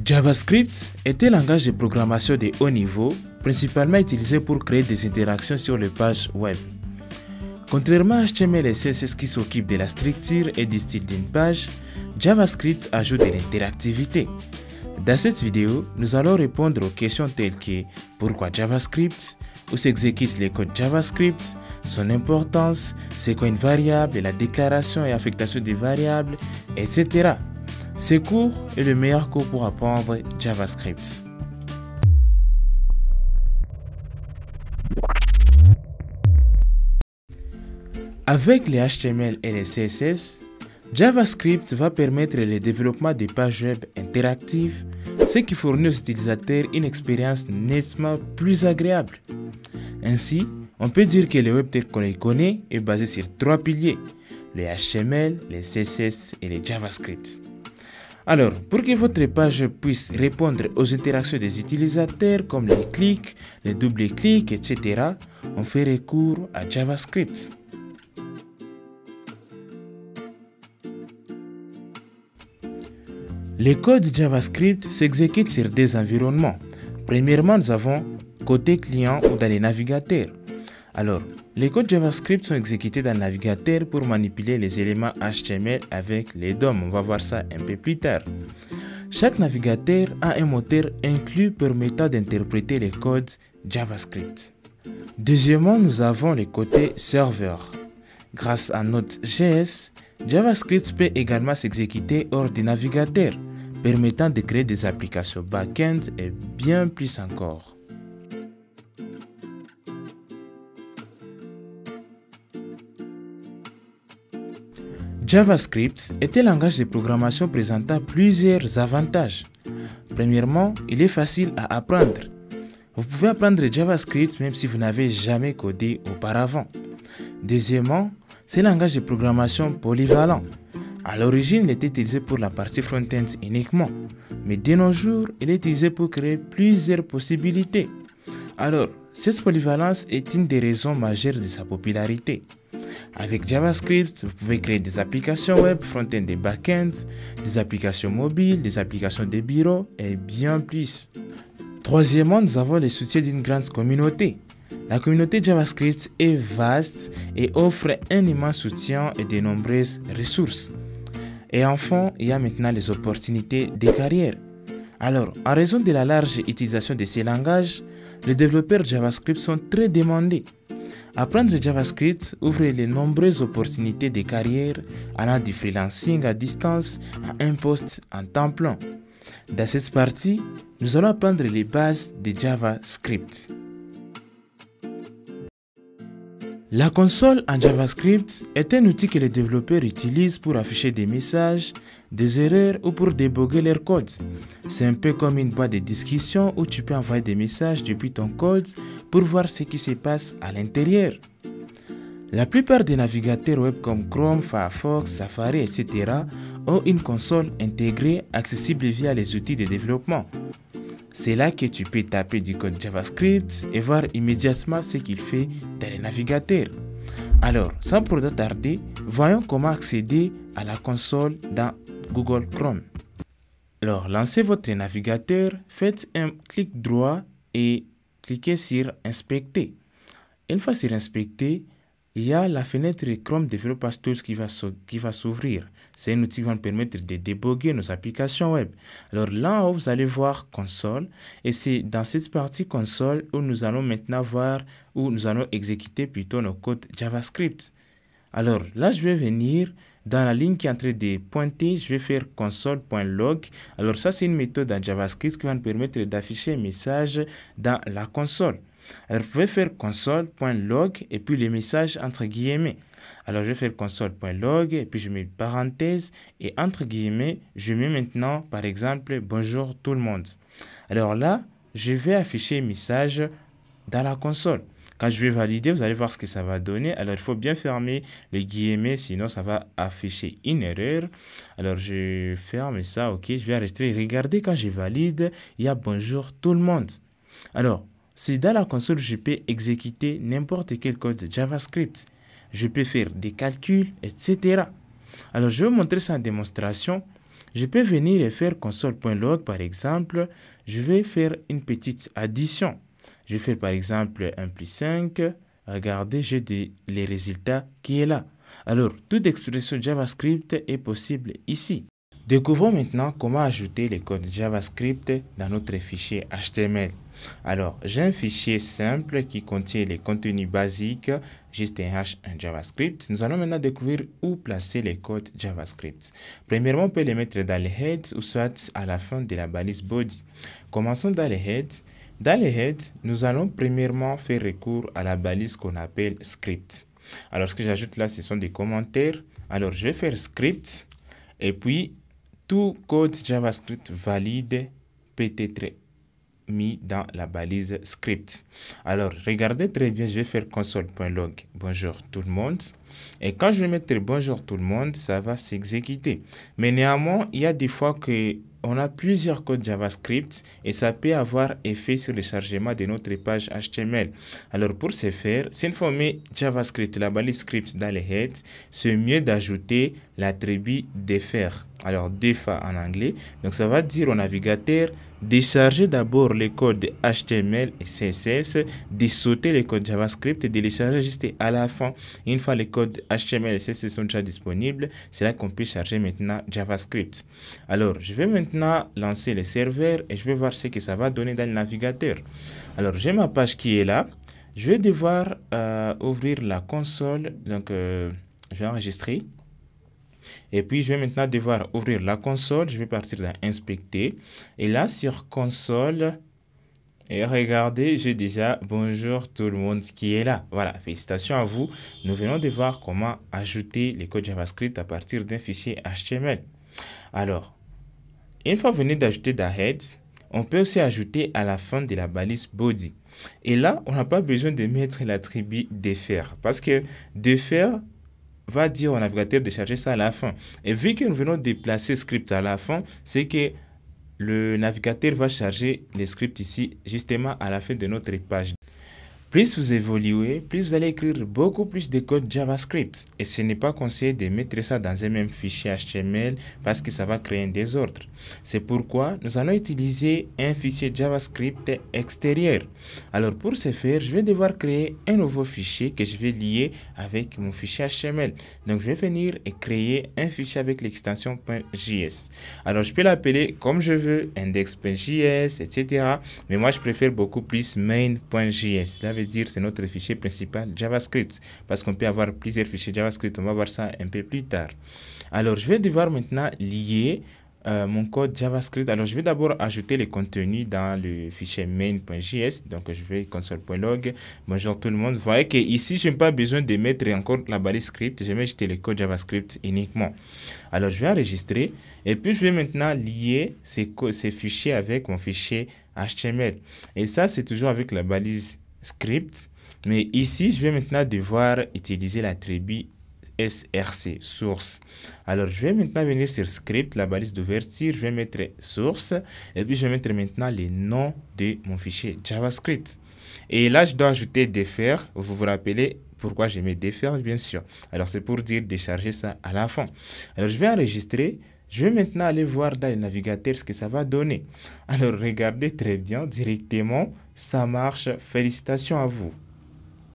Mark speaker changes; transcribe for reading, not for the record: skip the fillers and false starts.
Speaker 1: JavaScript est un langage de programmation de haut niveau, principalement utilisé pour créer des interactions sur les pages web. Contrairement à HTML et CSS qui s'occupent de la structure et du style d'une page, JavaScript ajoute de l'interactivité. Dans cette vidéo, nous allons répondre aux questions telles que pourquoi JavaScript, où s'exécute le code JavaScript, son importance, c'est quoi une variable, la déclaration et affectation des variables, etc. Ce cours est le meilleur cours pour apprendre JavaScript. Avec les HTML et les CSS, JavaScript va permettre le développement des pages web interactives, ce qui fournit aux utilisateurs une expérience nettement plus agréable. Ainsi, on peut dire que le web tel qu'on les connaît est basé sur trois piliers, les HTML, les CSS et les JavaScript. Alors, pour que votre page puisse répondre aux interactions des utilisateurs comme les clics, les doubles-clics, etc., on fait recours à JavaScript. Les codes JavaScript s'exécutent sur des environnements. Premièrement, nous avons côté client ou dans les navigateurs. Alors, les codes JavaScript sont exécutés dans le navigateur pour manipuler les éléments HTML avec les DOM. On va voir ça un peu plus tard. Chaque navigateur a un moteur inclus permettant d'interpréter les codes JavaScript. Deuxièmement, nous avons le côté serveur. Grâce à Node.js, JavaScript peut également s'exécuter hors du navigateur, permettant de créer des applications back-end et bien plus encore. JavaScript est un langage de programmation présentant plusieurs avantages. Premièrement, il est facile à apprendre. Vous pouvez apprendre JavaScript même si vous n'avez jamais codé auparavant. Deuxièmement, c'est un langage de programmation polyvalent. À l'origine, il était utilisé pour la partie front-end uniquement, mais de nos jours, il est utilisé pour créer plusieurs possibilités. Alors, cette polyvalence est une des raisons majeures de sa popularité. Avec JavaScript, vous pouvez créer des applications web, front-end et back-end, des applications mobiles, des applications de bureau et bien plus. Troisièmement, nous avons le soutien d'une grande communauté. La communauté JavaScript est vaste et offre un immense soutien et de nombreuses ressources. Et enfin, il y a maintenant les opportunités de carrière. Alors, en raison de la large utilisation de ces langages, les développeurs JavaScript sont très demandés. Apprendre JavaScript ouvre de nombreuses opportunités de carrière allant du freelancing à distance à un poste en temps plein. Dans cette partie, nous allons apprendre les bases de JavaScript. La console en JavaScript est un outil que les développeurs utilisent pour afficher des messages, des erreurs ou pour débugger leur code. C'est un peu comme une boîte de discussion où tu peux envoyer des messages depuis ton code pour voir ce qui se passe à l'intérieur. La plupart des navigateurs web comme Chrome, Firefox, Safari, etc. ont une console intégrée accessible via les outils de développement. C'est là que tu peux taper du code JavaScript et voir immédiatement ce qu'il fait dans les navigateurs. Alors, sans plus tarder, voyons comment accéder à la console dans Google Chrome. Alors, lancez votre navigateur, faites un clic droit et cliquez sur Inspecter. Une fois sur Inspecter, il y a la fenêtre Chrome Developer Tools qui va s'ouvrir. C'est un outil qui va nous permettre de débugger nos applications web. Alors là en haut, vous allez voir console et c'est dans cette partie console où nous allons maintenant voir, où nous allons exécuter plutôt nos codes JavaScript. Alors là, je vais venir dans la ligne qui est en train de pointer, je vais faire console.log. Alors ça, c'est une méthode en JavaScript qui va nous permettre d'afficher un message dans la console. Alors, vous pouvez faire console.log et puis les messages entre guillemets. Alors, je vais faire console.log et puis je mets parenthèse et entre guillemets, je mets maintenant, par exemple, bonjour tout le monde. Alors là, je vais afficher un message dans la console. Quand je vais valider, vous allez voir ce que ça va donner. Alors, il faut bien fermer les guillemets, sinon ça va afficher une erreur. Alors, je ferme ça, ok. Je vais rester. Regardez, quand je valide, il y a bonjour tout le monde. Alors, si dans la console, je peux exécuter n'importe quel code JavaScript. Je peux faire des calculs, etc. Alors, je vais vous montrer ça en démonstration. je peux venir et faire console.log par exemple. Je vais faire une petite addition. Je fais par exemple 1 plus 5. Regardez, j'ai les résultats qui est là. Alors, toute expression JavaScript est possible ici. Découvrons maintenant comment ajouter les codes JavaScript dans notre fichier HTML. Alors, j'ai un fichier simple qui contient les contenus basiques, juste un hash, un JavaScript. Nous allons maintenant découvrir où placer les codes JavaScript. Premièrement, on peut les mettre dans les heads ou soit à la fin de la balise body. Commençons dans les heads. Dans les heads, nous allons premièrement faire recours à la balise qu'on appelle script. Alors, ce que j'ajoute là, ce sont des commentaires. Alors, je vais faire script et puis tout code JavaScript valide peut être mis dans la balise script. Alors, regardez très bien, je vais faire console.log bonjour tout le monde. Et quand je vais mettre bonjour tout le monde, ça va s'exécuter. Mais néanmoins, il y a des fois que on a plusieurs codes JavaScript et ça peut avoir effet sur le chargement de notre page HTML. Alors pour ce faire, si on met JavaScript, la balise script dans les heads, c'est mieux d'ajouter l'attribut defer. Alors defer en anglais. Donc ça va dire au navigateur décharger d'abord les codes HTML et CSS, de sauter les codes JavaScript et de les charger juste à la fin. Une fois les codes HTML et CSS sont déjà disponibles, c'est là qu'on peut charger maintenant JavaScript. Alors je vais maintenant lancer le serveur et je vais voir ce que ça va donner dans le navigateur. Alors j'ai ma page qui est là. Je vais devoir ouvrir la console. Donc je vais enregistrer. Et puis, je vais maintenant devoir ouvrir la console. Je vais partir dans Inspecter. Et là, sur Console, et regardez, j'ai déjà bonjour tout le monde qui est là. Voilà, félicitations à vous. Nous venons de voir comment ajouter les codes JavaScript à partir d'un fichier HTML. Alors, une fois venu d'ajouter dans Heads, on peut aussi ajouter à la fin de la balise Body. Et là, on n'a pas besoin de mettre l'attribut defer parce que defer va dire au navigateur de charger ça à la fin. Et vu que nous venons de placer script à la fin, c'est que le navigateur va charger les scripts ici justement à la fin de notre page. Plus vous évoluez, plus vous allez écrire beaucoup plus de code JavaScript. Et ce n'est pas conseillé de mettre ça dans un même fichier HTML parce que ça va créer un désordre. C'est pourquoi nous allons utiliser un fichier JavaScript extérieur. Alors pour ce faire, je vais devoir créer un nouveau fichier que je vais lier avec mon fichier HTML. Donc je vais venir et créer un fichier avec l'extension .js. Alors je peux l'appeler comme je veux, index.js, etc. Mais moi je préfère beaucoup plus main.js. Cela veut dire c'est notre fichier principal JavaScript parce qu'on peut avoir plusieurs fichiers JavaScript. On va voir ça un peu plus tard. Alors je vais devoir maintenant lier mon code JavaScript. Alors je vais d'abord ajouter les contenus dans le fichier main.js. Donc je vais console.log bonjour tout le monde. Vous voyez que ici je n'ai pas besoin de mettre encore la balise script. Je vais jeter le code JavaScript uniquement. Alors je vais enregistrer et puis je vais maintenant lier ces fichiers avec mon fichier HTML. Et ça c'est toujours avec la balise script, mais ici je vais maintenant devoir utiliser l'attribut src source. Alors je vais maintenant venir sur script, la balise d'ouverture, je vais mettre source et puis je vais mettre maintenant les noms de mon fichier JavaScript. Et là je dois ajouter defer. Vous vous rappelez pourquoi j'ai mis defer, bien sûr. Alors c'est pour dire décharger ça à la fin. Alors je vais enregistrer. Je vais maintenant aller voir dans le navigateur ce que ça va donner. Alors regardez très bien directement, ça marche. Félicitations à vous.